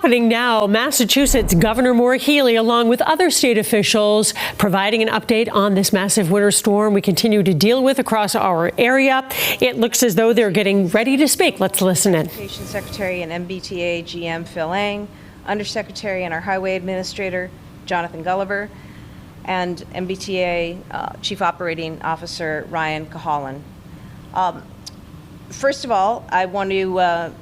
happening now. Massachusetts Governor Maura Healey, along with other state officials, providing an update on this massive winter storm we continue to deal with across our area. It looks as though they're getting ready to speak. Let's listen in. Transportation Secretary and MBTA GM Phil Lang, Undersecretary and our Highway Administrator Jonathan Gulliver, and MBTA Chief Operating Officer Ryan Cahalan. First of all, I want to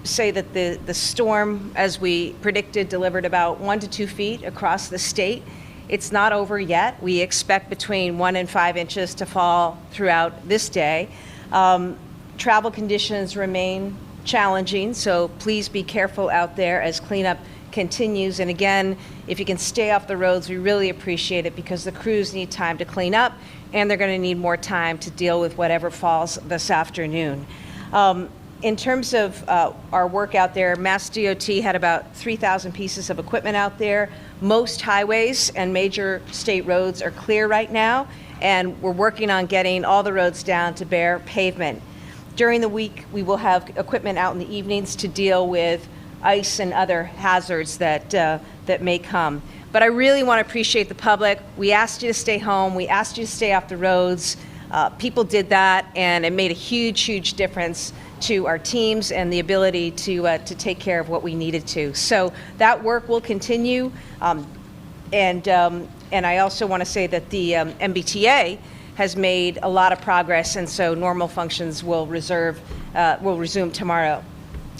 say that the storm, as we predicted, delivered about 1 to 2 feet across the state. It's not over yet. We expect between 1 and 5 inches to fall throughout this day. Travel conditions remain challenging, so please be careful out there as cleanup continues. And again, if you can stay off the roads, we really appreciate it, because the crews need time to clean up, and they're going to need more time to deal with whatever falls this afternoon. In terms of our work out there, Mass DOT had about 3,000 pieces of equipment out there. Most highways and major state roads are clear right now, and we're working on getting all the roads down to bare pavement. During the week, we will have equipment out in the evenings to deal with ice and other hazards that may come. But I really want to appreciate the public. We asked you to stay home. We asked you to stay off the roads. People did that, and it made a huge, huge difference to our teams and the ability to take care of what we needed to. So that work will continue. And I also want to say that the MBTA has made a lot of progress, and so normal functions will resume tomorrow.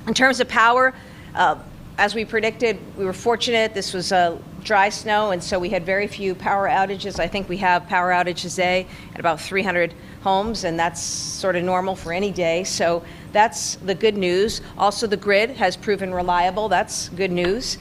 In terms of power, as we predicted, we were fortunate. This was a dry snow, and so we had very few power outages. I think we have power outages today at about 300 homes, and that's sort of normal for any day. So that's the good news. Also, the grid has proven reliable. That's good news.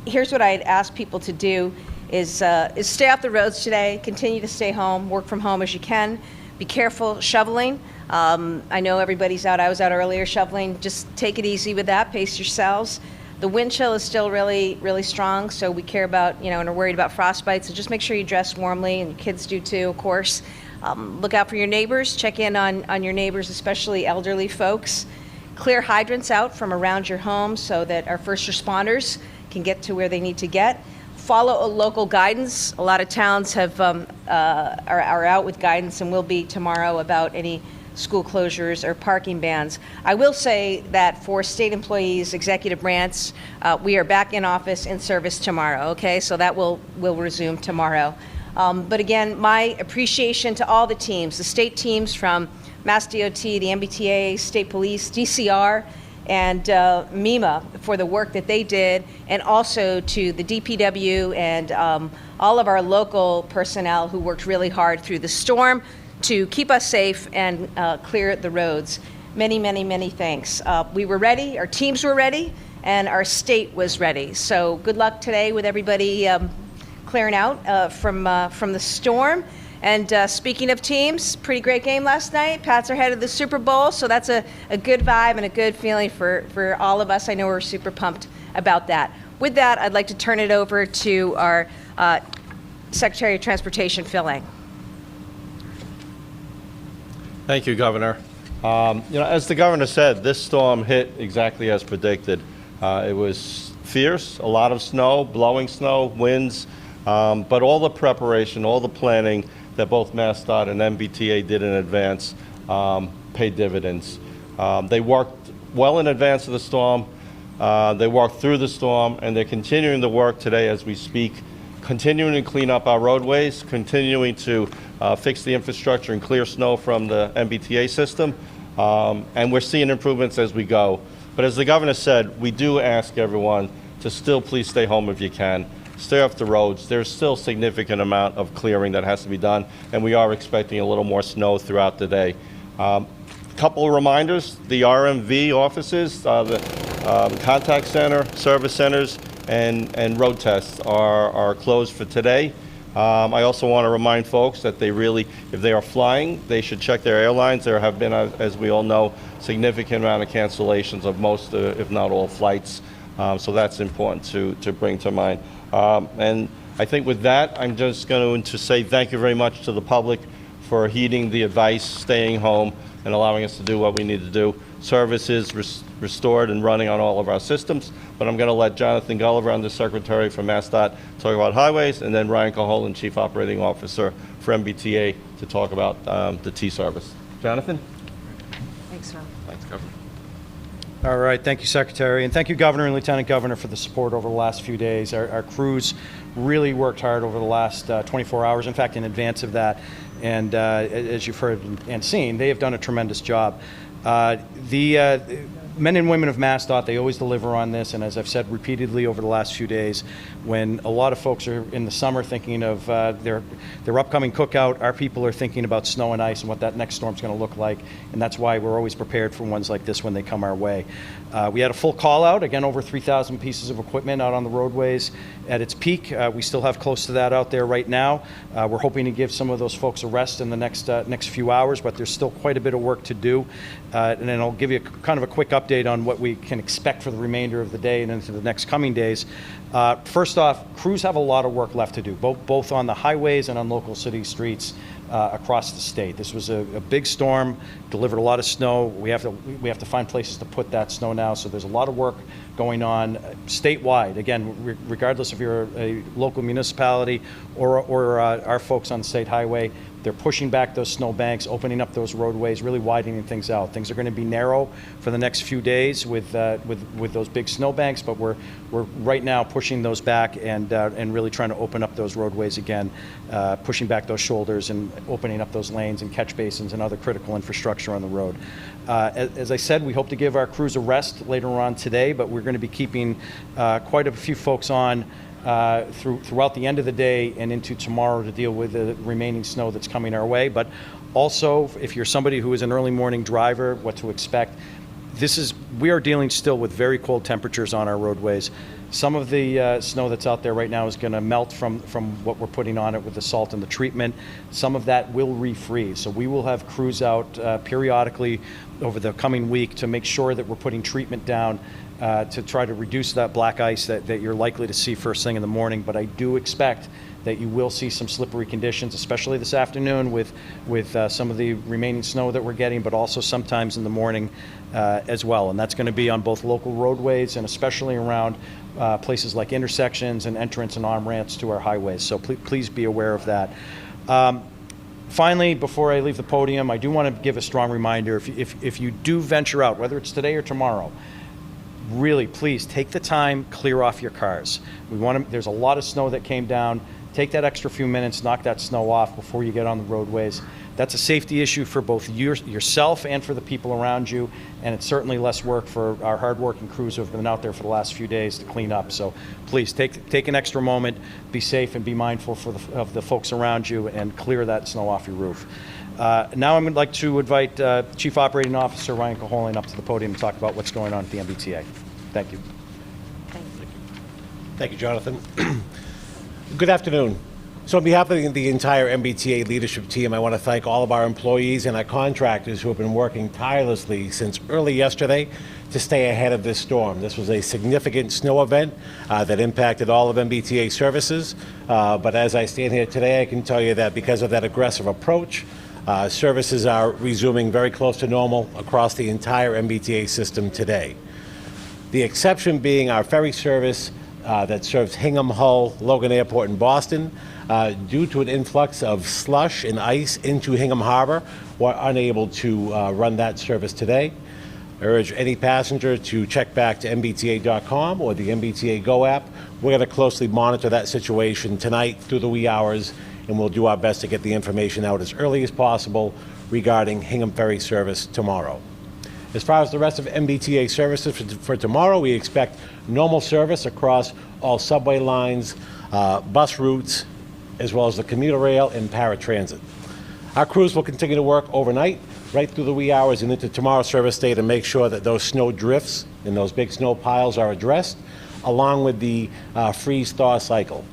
Here's what I'd ask people to do is stay off the roads today, continue to stay home, work from home as you can. Be careful shoveling. I know everybody's out. I was out earlier shoveling. Just take it easy with that. Pace yourselves. The wind chill is still really, really strong, so we care about, and are worried about frostbite. So just make sure you dress warmly, and your kids do too, of course. Look out for your neighbors. Check in on your neighbors, especially elderly folks. Clear hydrants out from around your home so that our first responders can get to where they need to get. Follow a local guidance. A lot of towns are out with guidance, and will be tomorrow, about any school closures or parking bans. I will say that for state employees, executive branch, we are back in office, in service tomorrow, okay? So that will resume tomorrow. But again, my appreciation to all the teams, the state teams from Mass DOT, the MBTA, State Police, DCR, and MEMA for the work that they did, and also to the DPW and all of our local personnel who worked really hard through the storm to keep us safe and clear the roads. Many, many, many thanks. We were ready, our teams were ready, and our state was ready. So good luck today with everybody clearing out from the storm. And speaking of teams, pretty great game last night. Pats are headed to the Super Bowl, so that's a good vibe and a good feeling for all of us. I know we're super pumped about that. With that, I'd like to turn it over to our Secretary of Transportation, Phil Lang. Thank you, Governor. As the Governor said, this storm hit exactly as predicted. It was fierce, a lot of snow, blowing snow, winds, but all the preparation, all the planning that both MassDOT and MBTA did in advance paid dividends. They worked well in advance of the storm. They worked through the storm, and they're continuing to work today as we speak, continuing to clean up our roadways, continuing to fix the infrastructure and clear snow from the MBTA system, and we're seeing improvements as we go. But as the Governor said, we do ask everyone to still please stay home if you can. Stay off the roads. There's still a significant amount of clearing that has to be done, and we are expecting a little more snow throughout the day. Couple of reminders: the RMV offices, the contact center, service centers, and road tests are closed for today. I also want to remind folks that if they are flying, they should check their airlines. There have been, as we all know, significant amount of cancellations of most, if not all, flights. So that's important to bring to mind. And I think with that, I'm just going to say thank you very much to the public for heeding the advice, staying home, and allowing us to do what we need to do. service is restored and running on all of our systems. But I'm going to let Jonathan Gulliver, Undersecretary for MassDOT, talk about highways, and then Ryan Caholen, Chief Operating Officer for MBTA, to talk about the T service. Jonathan? Thanks, Tom. Thanks, Governor. All right, thank you, Secretary, and thank you, Governor and Lieutenant Governor, for the support over the last few days. Our crews really worked hard over the last 24 hours, in fact, in advance of that, and as you've heard and seen, they have done a tremendous job. The men and women of MassDOT, they always deliver on this, and as I've said repeatedly over the last few days, when a lot of folks are in the summer thinking of their upcoming cookout, our people are thinking about snow and ice and what that next storm's going to look like, and that's why we're always prepared for ones like this when they come our way. We had a full call out, again, over 3,000 pieces of equipment out on the roadways at its peak. We still have close to that out there right now. We're hoping to give some of those folks a rest in the next few hours, but there's still quite a bit of work to do. And then I'll give you kind of a quick update on what we can expect for the remainder of the day and into the next coming days. First off, crews have a lot of work left to do, both on the highways and on local city streets across the state. This was a big storm, delivered a lot of snow. We have to find places to put that snow now, so there's a lot of work going on statewide. Again, regardless if you're a local municipality or our folks on the state highway, they're pushing back those snow banks, opening up those roadways, really widening things out. Things are going to be narrow for the next few days with those big snow banks, but we're right now pushing those back and really trying to open up those roadways again, pushing back those shoulders and opening up those lanes and catch basins and other critical infrastructure on the road. As I said, we hope to give our crews a rest later on today, but we're going to be keeping quite a few folks on throughout the end of the day and into tomorrow to deal with the remaining snow that's coming our way. But also, if you're somebody who is an early morning driver, what to expect. We are dealing still with very cold temperatures on our roadways. Some of the snow that's out there right now is going to melt from what we're putting on it with the salt and the treatment. Some of that will refreeze. So we will have crews out periodically over the coming week to make sure that we're putting treatment down to try to reduce that black ice that you're likely to see first thing in the morning. But I do expect that you will see some slippery conditions, especially this afternoon with some of the remaining snow that we're getting, but also sometimes in the morning as well. And that's going to be on both local roadways and especially around places like intersections and entrance and on-ramps to our highways. So please be aware of that. Finally, before I leave the podium, I do want to give a strong reminder, if you do venture out, whether it's today or tomorrow, really, please take the time, clear off your cars. There's a lot of snow that came down. Take that extra few minutes, knock that snow off before you get on the roadways. That's a safety issue for both yourself and for the people around you, and it's certainly less work for our hardworking crews who have been out there for the last few days to clean up. So please take an extra moment, be safe and be mindful of the folks around you, and clear that snow off your roof. Now I would like to invite Chief Operating Officer Ryan Caholen up to the podium to talk about what's going on at the MBTA. Thank you. Thank you, Jonathan. Good afternoon. So on behalf of the entire MBTA leadership team, I want to thank all of our employees and our contractors who have been working tirelessly since early yesterday to stay ahead of this storm. This was a significant snow event that impacted all of MBTA services. But as I stand here today, I can tell you that because of that aggressive approach, services are resuming very close to normal across the entire MBTA system today. The exception being our ferry service that serves Hingham, Hull, Logan Airport, and Boston. Due to an influx of slush and ice into Hingham Harbor, we're unable to run that service today. I urge any passenger to check back to mbta.com or the MBTA Go app. We're going to closely monitor that situation tonight through the wee hours, and we'll do our best to get the information out as early as possible regarding Hingham Ferry service tomorrow. As far as the rest of MBTA services for tomorrow, we expect normal service across all subway lines, bus routes, as well as the commuter rail and paratransit. Our crews will continue to work overnight, right through the wee hours and into tomorrow's service day to make sure that those snow drifts and those big snow piles are addressed, along with the freeze-thaw cycle.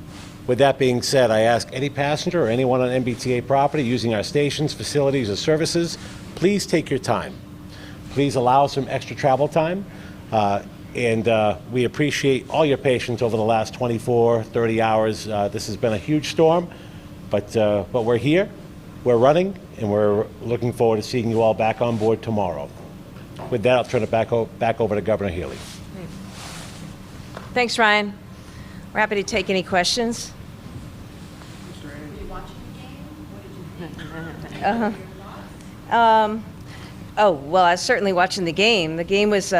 With that being said, I ask any passenger or anyone on MBTA property using our stations, facilities, or services, please take your time. Please allow some extra travel time, and we appreciate all your patience over the last 24, 30 hours. This has been a huge storm, but we're here, we're running, and we're looking forward to seeing you all back on board tomorrow. With that, I'll turn it back over to Governor Healey. Thanks, Ryan. We're happy to take any questions. Oh, well, I was certainly watching the game. The game was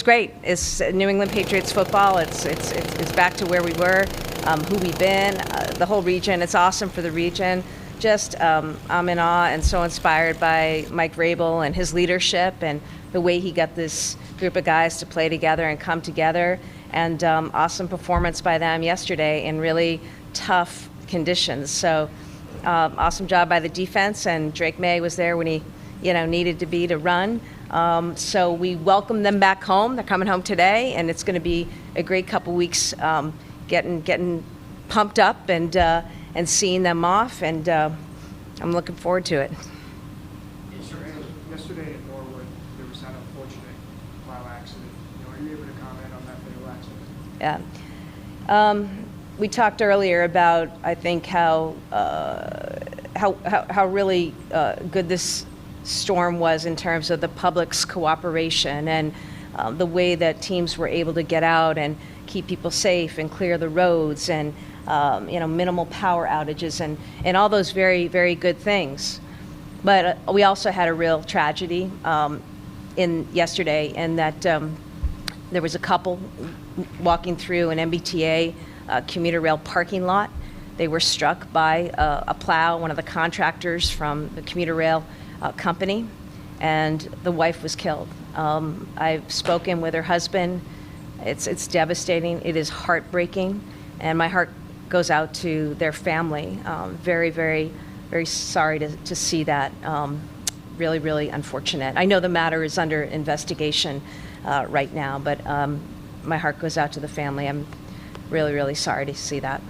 great. It's New England Patriots football. It's back to where we were, who we've been, the whole region. It's awesome for the region. Just I'm in awe and so inspired by Mike Vrabel and his leadership and the way he got this group of guys to play together and come together. And awesome performance by them yesterday in really tough conditions. So awesome job by the defense, and Drake May was there when he needed to be to run. So we welcome them back home. They're coming home today, and it's going to be a great couple weeks getting pumped up and seeing them off, and I'm looking forward to it. Yesterday in Norwood, there was that unfortunate plow accident. Are you able to comment on that fatal accident? Yeah. We talked earlier about, I think, how really good this storm was in terms of the public's cooperation and the way that teams were able to get out and keep people safe and clear the roads and minimal power outages and all those very, very good things. But we also had a real tragedy in yesterday, in that there was a couple walking through an MBTA commuter rail parking lot. They were struck by a plow, one of the contractors from the commuter rail company, and the wife was killed. I've spoken with her husband. It's devastating. It is heartbreaking, and my heart goes out to their family. Very, very, very sorry to see that. Really, really unfortunate. I know the matter is under investigation right now, but my heart goes out to the family. I'm really, really sorry to see that.